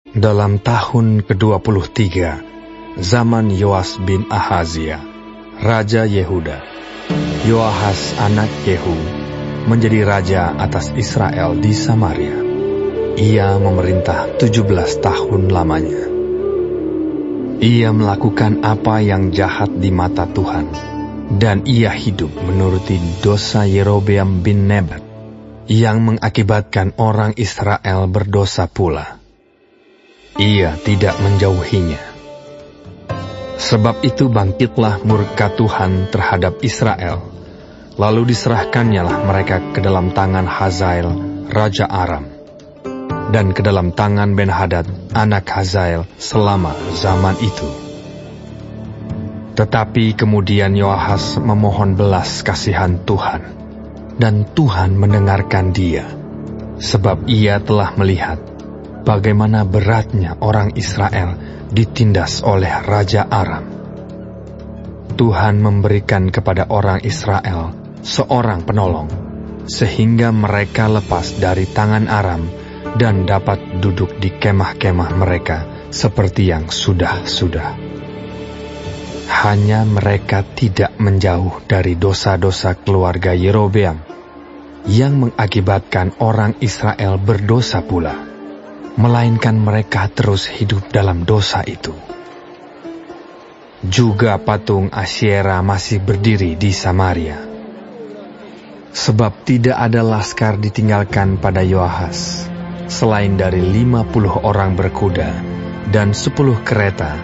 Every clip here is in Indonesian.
Dalam tahun ke-23, zaman Yoas bin Ahazia, Raja Yehuda, Yoahas anak Yehu menjadi raja atas Israel di Samaria. Ia memerintah 17 tahun lamanya. Ia melakukan apa yang jahat di mata Tuhan, dan ia hidup menuruti dosa Yerobeam bin Nebat, yang mengakibatkan orang Israel berdosa pula. Ia tidak menjauhinya. Sebab itu bangkitlah murka Tuhan terhadap Israel, lalu diserahkannyalah mereka ke dalam tangan Hazael, Raja Aram, dan ke dalam tangan Ben-Hadad, anak Hazael, selama zaman itu. Tetapi kemudian Yoahas memohon belas kasihan Tuhan, dan Tuhan mendengarkan dia, sebab ia telah melihat bagaimana beratnya orang Israel ditindas oleh Raja Aram. Tuhan memberikan kepada orang Israel seorang penolong, sehingga mereka lepas dari tangan Aram dan dapat duduk di kemah-kemah mereka seperti yang sudah-sudah. Hanya mereka tidak menjauh dari dosa-dosa keluarga Yerobeam, yang mengakibatkan orang Israel berdosa pula, melainkan mereka terus hidup dalam dosa itu. Juga patung Asyera masih berdiri di Samaria. Sebab tidak ada laskar ditinggalkan pada Yoahas, selain dari 50 orang berkuda, dan 10 kereta,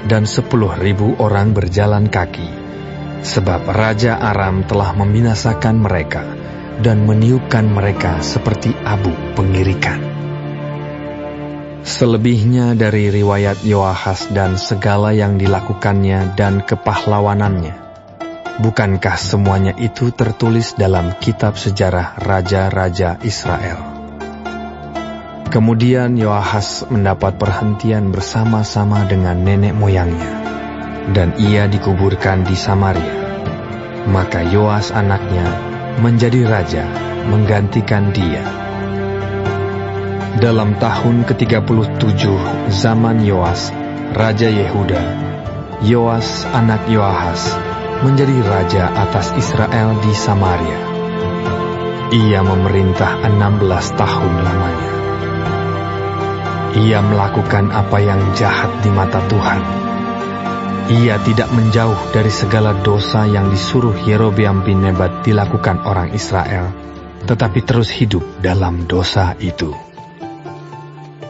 dan 10.000 orang berjalan kaki. Sebab Raja Aram telah membinasakan mereka, dan meniupkan mereka seperti abu pengirikan. Selebihnya dari riwayat Yoahas dan segala yang dilakukannya dan kepahlawanannya, bukankah semuanya itu tertulis dalam kitab sejarah raja-raja Israel? Kemudian Yoahas mendapat perhentian bersama-sama dengan nenek moyangnya, dan ia dikuburkan di Samaria. Maka Yoas anaknya menjadi raja menggantikan dia. Dalam tahun ke-37 zaman Yoas, Raja Yehuda, Yoas anak Yoahas menjadi raja atas Israel di Samaria. Ia memerintah 16 tahun lamanya. Ia melakukan apa yang jahat di mata Tuhan. Ia tidak menjauh dari segala dosa yang disuruh Yerobeam bin Nebat dilakukan orang Israel, tetapi terus hidup dalam dosa itu.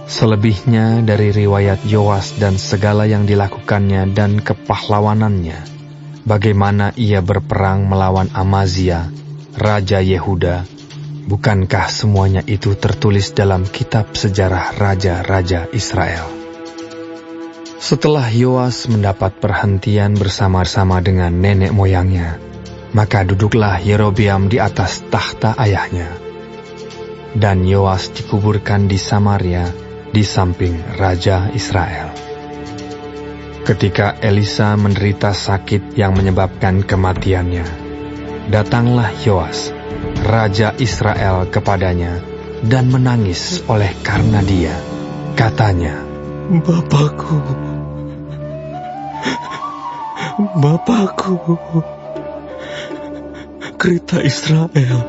Selebihnya dari riwayat Yoas dan segala yang dilakukannya dan kepahlawanannya, bagaimana ia berperang melawan Amazia, Raja Yehuda, bukankah semuanya itu tertulis dalam kitab sejarah raja-raja Israel? Setelah Yoas mendapat perhentian bersama-sama dengan nenek moyangnya, maka duduklah Yerobeam di atas tahta ayahnya. Dan Yoas dikuburkan di Samaria, di samping Raja Israel. Ketika Elisa menderita sakit yang menyebabkan kematiannya, datanglah Yoas, Raja Israel, kepadanya dan menangis oleh karena dia. Katanya, Bapakku, kereta Israel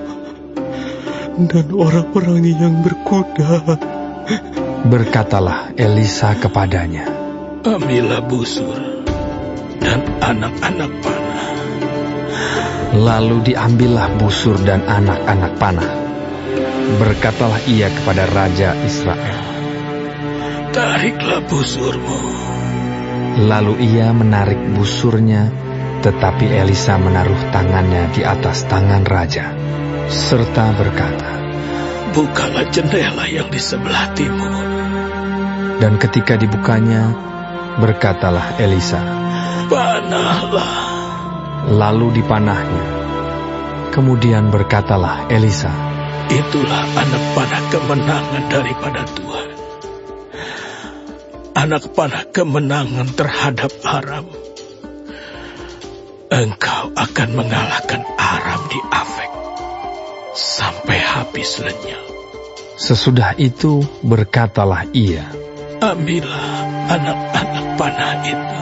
dan orang-orangnya yang berkuda. Berkatalah Elisa kepadanya, ambillah busur dan anak-anak panah. Lalu diambillah busur dan anak-anak panah. Berkatalah ia kepada Raja Israel, tariklah busurmu. Lalu ia menarik busurnya, tetapi Elisa menaruh tangannya di atas tangan raja, serta berkata, bukalah jendela yang di sebelah timur. Dan ketika dibukanya, berkatalah Elisa, panahlah. Lalu dipanahnya. Kemudian berkatalah Elisa, itulah anak panah kemenangan daripada Tuhan. Anak panah kemenangan terhadap Aram. Engkau akan mengalahkan Aram di Afek sampai habis lenyap. Sesudah itu berkatalah ia, ambillah anak-anak panah itu.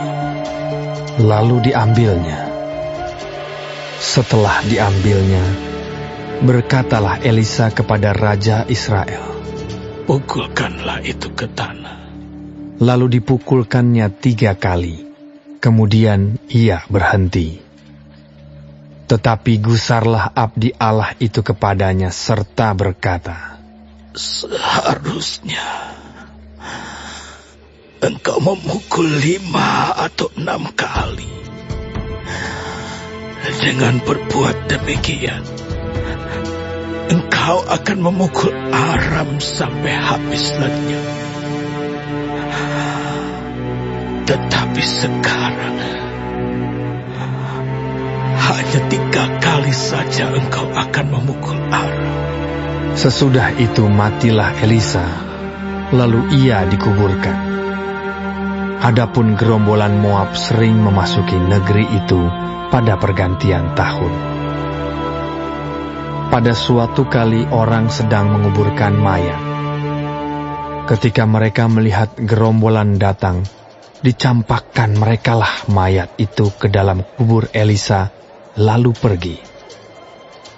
Lalu diambilnya. Setelah diambilnya, berkatalah Elisa kepada Raja Israel, pukulkanlah itu ke tanah. Lalu dipukulkannya 3 kali, kemudian ia berhenti. Tetapi gusarlah abdi Allah itu kepadanya serta berkata, seharusnya engkau memukul 5 atau 6 kali. Dengan berbuat demikian, engkau akan memukul Aram sampai habis lenyap. Tetapi sekarang hanya 3 kali saja engkau akan memukul Aram. Sesudah itu matilah Elisa, lalu ia dikuburkan. Adapun gerombolan Moab sering memasuki negeri itu pada pergantian tahun. Pada suatu kali orang sedang menguburkan mayat. Ketika mereka melihat gerombolan datang, dicampakkan merekalah mayat itu ke dalam kubur Elisa, lalu pergi.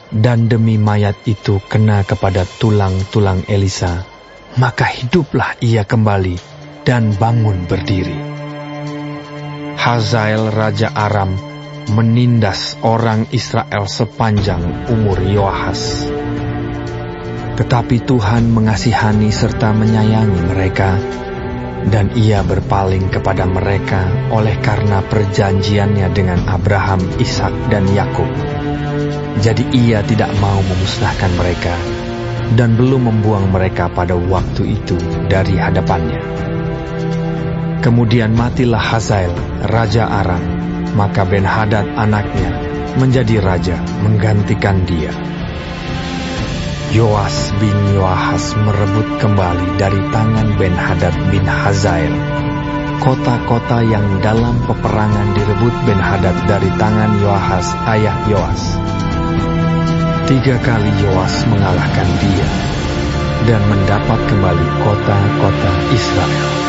Dan demi mayat itu kena kepada tulang-tulang Elisa, maka hiduplah ia kembali dan bangun berdiri. Hazael Raja Aram menindas orang Israel sepanjang umur Yoahas. Tetapi Tuhan mengasihani serta menyayangi mereka, dan ia berpaling kepada mereka oleh karena perjanjiannya dengan Abraham, Ishak, dan Yakub. Jadi ia tidak mau memusnahkan mereka, dan belum membuang mereka pada waktu itu dari hadapannya. Kemudian matilah Hazael, Raja Aram, maka Ben-Hadad anaknya menjadi raja menggantikan dia. Yoas bin Yoahas merebut kembali dari tangan Ben-Hadad bin Hazael kota-kota yang dalam peperangan direbut Ben-Hadad dari tangan Yoahas ayah Yoas. 3 kali Yoas mengalahkan dia dan mendapat kembali kota-kota Israel.